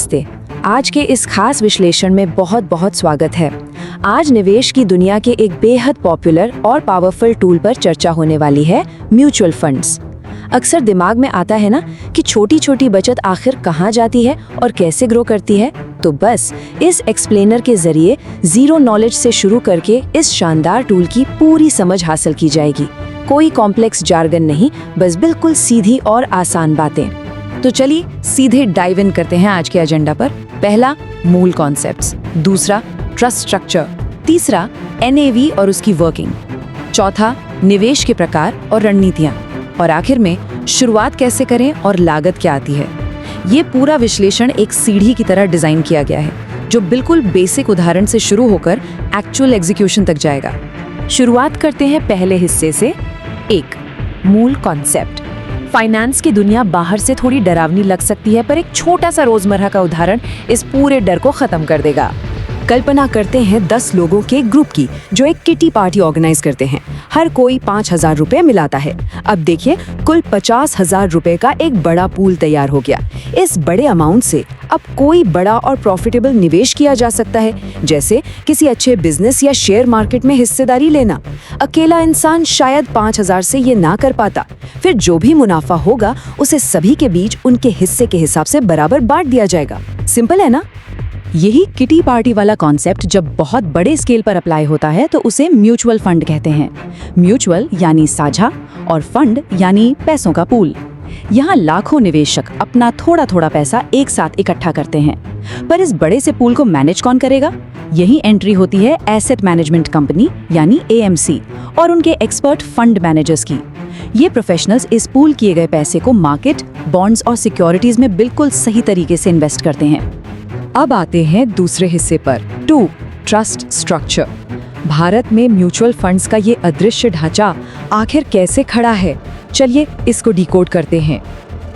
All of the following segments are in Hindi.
नमस्ते। आज के इस खास विश्लेषण में बहुत बहुत स्वागत है। आज निवेश की दुनिया के एक बेहद पॉपुलर और पावरफुल टूल पर चर्चा होने वाली है, म्यूचुअल फंड्स। अक्सर दिमाग में आता है ना कि छोटी छोटी बचत आखिर कहाँ जाती है और कैसे ग्रो करती है। तो बस इस एक्सप्लेनर के जरिए जीरो नॉलेज से शुरू करके इस शानदार टूल की पूरी समझ हासिल की जाएगी। कोई कॉम्प्लेक्स जार्गन नहीं, बस बिल्कुल सीधी और आसान बातें। तो चलिए सीधे डाइव इन करते हैं आज के एजेंडा पर। पहला, मूल कॉन्सेप्ट्स। दूसरा, ट्रस्ट स्ट्रक्चर। तीसरा, एनएवी और उसकी वर्किंग। चौथा, निवेश के प्रकार और रणनीतियां। और आखिर में शुरुआत कैसे करें और लागत क्या आती है। ये पूरा विश्लेषण एक सीढ़ी की तरह डिजाइन किया गया है, जो बिल्कुल बेसिक उदाहरण से शुरू होकर एक्चुअल एग्जीक्यूशन तक जाएगा। शुरुआत करते हैं पहले हिस्से से। एक, मूल कॉन्सेप्ट। फाइनेंस की दुनिया बाहर से थोड़ी डरावनी लग सकती है, पर एक छोटा सा रोजमर्रा का उदाहरण इस पूरे डर को खत्म कर देगा। कल्पना करते हैं 10 लोगों के ग्रुप की, जो एक किटी पार्टी ऑर्गेनाइज करते हैं। हर कोई 5,000 रुपए मिलाता है। अब देखिए, कुल 50,000 रुपए का एक बड़ा पूल तैयार हो गया। इस बड़े अमाउंट से अब कोई बड़ा और प्रॉफिटेबल निवेश किया जा सकता है, जैसे किसी अच्छे बिजनेस या शेयर मार्केट में हिस्सेदारी लेना। अकेला इंसान शायद 5,000 से ये ना कर पाता। फिर जो भी मुनाफा होगा उसे सभी के बीच उनके हिस्से के हिसाब से बराबर बांट दिया जाएगा। सिंपल है ना? यही किटी पार्टी वाला कॉन्सेप्ट जब बहुत बड़े स्केल पर अप्लाई होता है तो उसे म्यूचुअल फंड कहते हैं। म्यूचुअल यानी साझा और फंड यानी पैसों का पूल। यहाँ लाखों निवेशक अपना थोड़ा थोड़ा पैसा एक साथ इकट्ठा करते हैं। पर इस बड़े से पूल को मैनेज कौन करेगा? यही एंट्री होती है एसेट मैनेजमेंट कंपनी यानी एएमसी और उनके एक्सपर्ट फंड मैनेजर्स की। ये प्रोफेशनल्स इस पूल किए गए पैसे को मार्केट, बॉन्ड्स और सिक्योरिटीज में बिल्कुल सही तरीके से इन्वेस्ट करते हैं। अब आते हैं दूसरे हिस्से पर। 2, ट्रस्ट स्ट्रक्चर। भारत में म्यूचुअल फंड्स का ये अदृश्य ढांचा आखिर कैसे खड़ा है? चलिए इसको डिकोड करते हैं।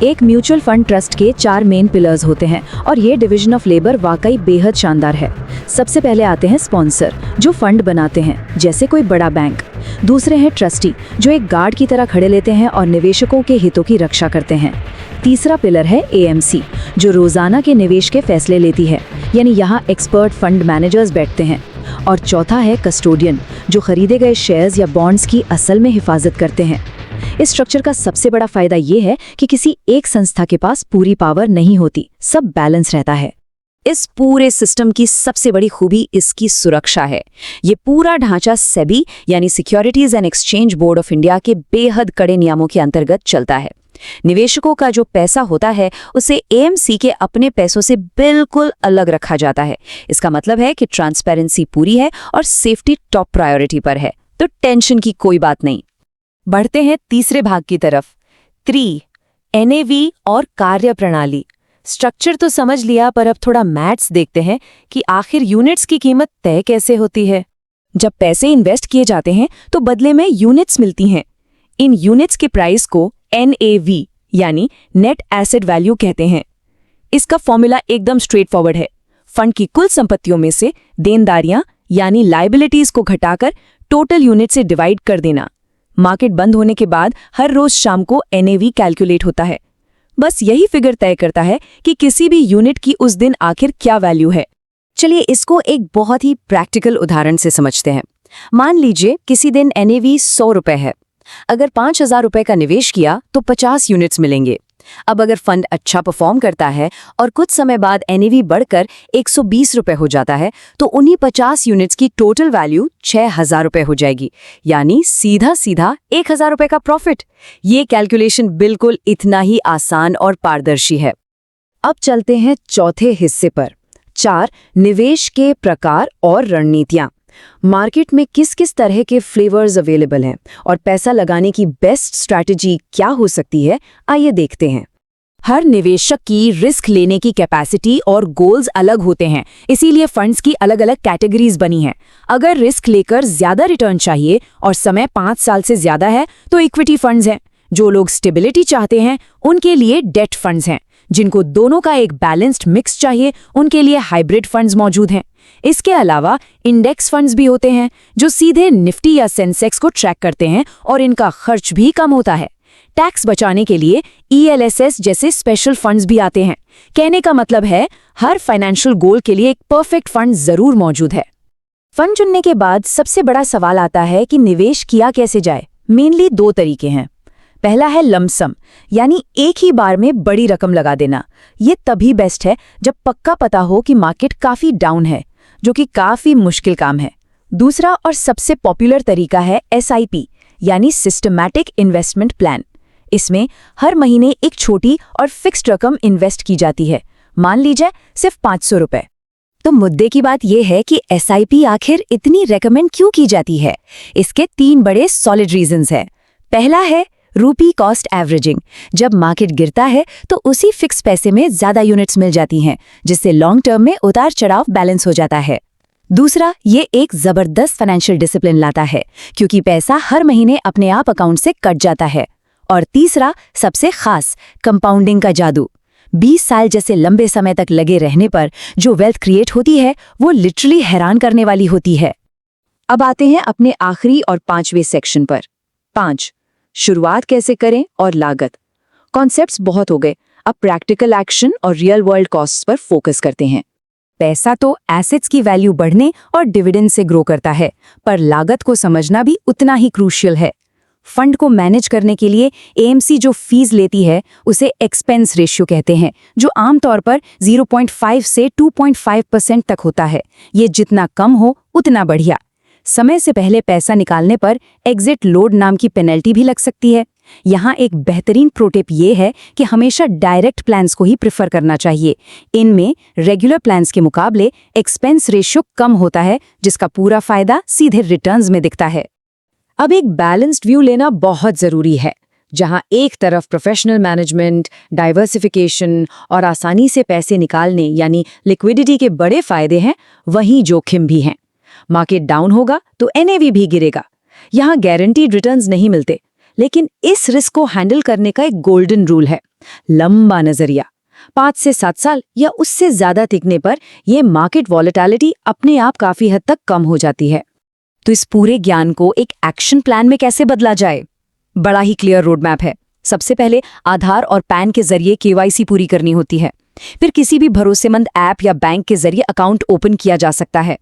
एक म्यूचुअल फंड ट्रस्ट के 4 मेन पिलर्स होते हैं और ये डिवीजन ऑफ लेबर वाकई बेहद शानदार है। सबसे पहले आते हैं स्पॉन्सर, जो फंड बनाते हैं, जैसे कोई बड़ा बैंक। दूसरे हैं ट्रस्टी, जो एक गार्ड की तरह खड़े लेते हैं और निवेशकों के हितों की रक्षा करते हैं। तीसरा पिलर है एएमसी, जो रोजाना के निवेश के फैसले लेती है, यानी यहाँ एक्सपर्ट फंड मैनेजर्स बैठते हैं। और चौथा है कस्टोडियन, जो खरीदे गए शेयर्स या बॉन्ड्स की असल में हिफाजत करते हैं। इस स्ट्रक्चर का सबसे बड़ा फायदा ये है कि किसी एक संस्था के पास पूरी पावर नहीं होती, सब बैलेंस रहता है। इस पूरे सिस्टम की सबसे बड़ी खूबी इसकी सुरक्षा है। ये पूरा ढांचा सेबी यानी securities and exchange board of India के बेहद कड़े नियमों के अंतर्गत चलता है। निवेशकों का जो पैसा होता है उसे एएमसी के अपने पैसों से बिल्कुल अलग रखा जाता है। इसका मतलब है कि ट्रांसपेरेंसी पूरी है और सेफ्टी टॉप प्रायोरिटी पर है, तो टेंशन की कोई बात नहीं। बढ़ते हैं तीसरे भाग की तरफ। 3, एनएवी और कार्य प्रणाली। स्ट्रक्चर तो समझ लिया, पर अब थोड़ा मैथ्स देखते हैं कि आखिर यूनिट्स की कीमत तय कैसे होती है। जब पैसे इन्वेस्ट किए जाते हैं तो बदले में यूनिट्स मिलती हैं। इन यूनिट्स के प्राइस को एनएवी यानी नेट एसेट वैल्यू कहते हैं। इसका फॉर्मूला एकदम स्ट्रेट फॉरवर्ड है। फंड की कुल संपत्तियों में से देनदारियां यानी लायबिलिटीज को घटाकर टोटल यूनिट से डिवाइड कर देना। मार्केट बंद होने के बाद हर रोज शाम को एनएवी कैलकुलेट होता है। बस यही फिगर तय करता है कि किसी भी यूनिट की उस दिन आखिर क्या वैल्यू है। चलिए इसको एक बहुत ही प्रैक्टिकल उदाहरण से समझते हैं। मान लीजिए किसी दिन एनएवी 100 रुपए है। अगर 5,000 रुपए का निवेश किया तो 50 यूनिट्स मिलेंगे। अब अगर फंड अच्छा परफॉर्म करता है और कुछ समय बाद एनएवी बढ़कर 120 रुपए हो जाता है, तो उन्हीं 50 यूनिट्स की टोटल वैल्यू 6,000 रुपए हो जाएगी, यानी सीधा सीधा 1,000 रुपए का प्रॉफिट। ये कैलकुलेशन बिल्कुल इतना ही आसान और पारदर्शी है। अब चलते हैं चौथे हिस्से पर। 4, निवेश के प्रकार और रणनीतियां। मार्केट में किस किस तरह के फ्लेवर्स अवेलेबल हैं और पैसा लगाने की बेस्ट स्ट्रैटेजी क्या हो सकती है, आइए देखते हैं। हर निवेशक की रिस्क लेने की कैपेसिटी और गोल्स अलग होते हैं, इसीलिए फंड्स की अलग अलग कैटेगरीज बनी हैं। अगर रिस्क लेकर ज्यादा रिटर्न चाहिए और समय 5 साल से ज्यादा है तो इक्विटी फंड्स हैं। जो लोग स्टेबिलिटी चाहते हैं उनके लिए डेट फंड्स हैं। जिनको दोनों का एक बैलेंस्ड मिक्स चाहिए उनके लिए हाइब्रिड फंड्स मौजूद हैं। इसके अलावा इंडेक्स फंड्स भी होते हैं जो सीधे निफ्टी या सेंसेक्स को ट्रैक करते हैं और इनका खर्च भी कम होता है। टैक्स बचाने के लिए ELSS जैसे स्पेशल फंड्स भी आते हैं। कहने का मतलब है हर फाइनेंशियल गोल के लिए एक परफेक्ट फंड जरूर मौजूद है। फंड चुनने के बाद सबसे बड़ा सवाल आता है कि निवेश किया कैसे जाए। मेनली 2 तरीके हैं। पहला है लमसम, यानी एक ही बार में बड़ी रकम लगा देना। ये तभी बेस्ट है जब पक्का पता हो कि मार्केट काफी डाउन है, जो कि काफी मुश्किल काम है। दूसरा और सबसे पॉपुलर तरीका है SIP, यानी सिस्टमैटिक इन्वेस्टमेंट प्लान। इसमें हर महीने एक छोटी और फिक्स्ड रकम इन्वेस्ट की जाती है, मान लीजिए सिर्फ 500 रुपए। तो मुद्दे की बात यह है कि SIP आखिर इतनी रेकमेंड क्यों की जाती है। इसके 3 बड़े सॉलिड रीजंस हैं। पहला है रूपी कॉस्ट एवरेजिंग। जब मार्केट गिरता है तो उसी फिक्स पैसे में ज्यादा यूनिट्स मिल जाती हैं, जिससे लॉन्ग टर्म में उतार चढ़ाव बैलेंस हो जाता है। दूसरा, ये एक जबरदस्त फाइनेंशियल डिसिप्लिन लाता है, क्योंकि पैसा हर महीने अपने आप अकाउंट से कट जाता है। और तीसरा, सबसे खास, कंपाउंडिंग का जादू। 20 साल जैसे लंबे समय तक लगे रहने पर जो वेल्थ क्रिएट होती है वो लिटरली हैरान करने वाली होती है। अब आते हैं अपने आखिरी और 5वें सेक्शन पर। 5, शुरुआत कैसे करें और लागत। कॉन्सेप्ट्स बहुत हो गए, अब प्रैक्टिकल एक्शन और रियल वर्ल्ड कॉस्ट्स पर फोकस करते हैं। पैसा तो एसेट्स की वैल्यू बढ़ने और डिविडेंड से ग्रो करता है, पर लागत को समझना भी उतना ही क्रूशियल है। फंड को मैनेज करने के लिए AMC जो फीस लेती है उसे एक्सपेंस रेशियो कहते हैं, जो आमतौर पर 0.5 से 2.5% तक होता है। ये जितना कम हो उतना बढ़िया। समय से पहले पैसा निकालने पर एग्जिट लोड नाम की पेनल्टी भी लग सकती है। यहाँ एक बेहतरीन प्रोटिप ये है कि हमेशा डायरेक्ट प्लान्स को ही प्रेफर करना चाहिए। इनमें रेगुलर प्लान्स के मुकाबले एक्सपेंस रेशियो कम होता है, जिसका पूरा फायदा सीधे रिटर्न्स में दिखता है। अब एक बैलेंस्ड व्यू लेना बहुत जरूरी है, जहां एक तरफ प्रोफेशनल मैनेजमेंट, डाइवर्सिफिकेशन और आसानी से पैसे निकालने यानी लिक्विडिटी के बड़े फायदे हैं, वहीं जोखिम भी हैं। मार्केट डाउन होगा तो NAV भी गिरेगा। यहाँ गारंटीड रिटर्न्स नहीं मिलते, लेकिन इस रिस्क को हैंडल करने का एक गोल्डन रूल है, लंबा नजरिया। 5 से 7 साल या उससे ज्यादा टिकने पर यह मार्केट वॉलेटिलिटी अपने आप काफी हद तक कम हो जाती है। तो इस पूरे ज्ञान को एक एक्शन प्लान में कैसे बदला जाए? बड़ा ही क्लियर रोड मैप है। सबसे पहले आधार और पैन के जरिए KYC पूरी करनी होती है। फिर किसी भी भरोसेमंद ऐप या बैंक के जरिए अकाउंट ओपन किया जा सकता है।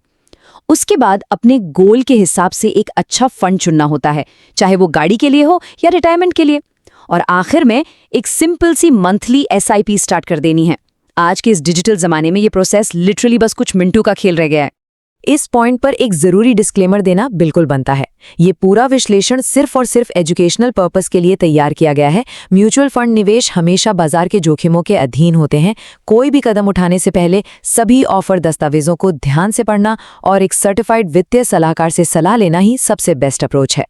उसके बाद अपने गोल के हिसाब से एक अच्छा फंड चुनना होता है, चाहे वो गाड़ी के लिए हो या रिटायरमेंट के लिए। और आखिर में एक सिंपल सी मंथली SIP स्टार्ट कर देनी है। आज के इस डिजिटल जमाने में ये प्रोसेस लिटरली बस कुछ मिनटों का खेल रह गया है। इस पॉइंट पर एक जरूरी डिस्क्लेमर देना बिल्कुल बनता है। ये पूरा विश्लेषण सिर्फ और सिर्फ एजुकेशनल पर्पस के लिए तैयार किया गया है। म्यूचुअल फंड निवेश हमेशा बाजार के जोखिमों के अधीन होते हैं। कोई भी कदम उठाने से पहले सभी ऑफर दस्तावेजों को ध्यान से पढ़ना और एक सर्टिफाइड वित्तीय सलाहकार से सलाह लेना ही सबसे बेस्ट अप्रोच है।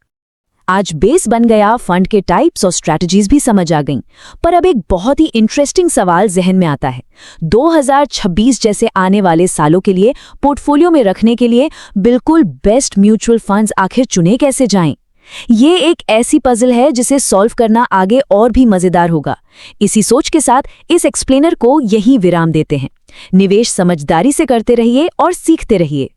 आज बेस बन गया, फंड के टाइप्स और स्ट्रैटेजीज भी समझ आ गईं, पर अब एक बहुत ही इंटरेस्टिंग सवाल जहन में आता है। 2026 जैसे आने वाले सालों के लिए पोर्टफोलियो में रखने के लिए बिल्कुल बेस्ट म्यूचुअल फंड्स आखिर चुने कैसे जाएं? ये एक ऐसी पजल है जिसे सॉल्व करना आगे और भी मजेदार होगा। इसी सोच के साथ इस एक्सप्लेनर को यहीं विराम देते हैं। निवेश समझदारी से करते रहिए और सीखते रहिए।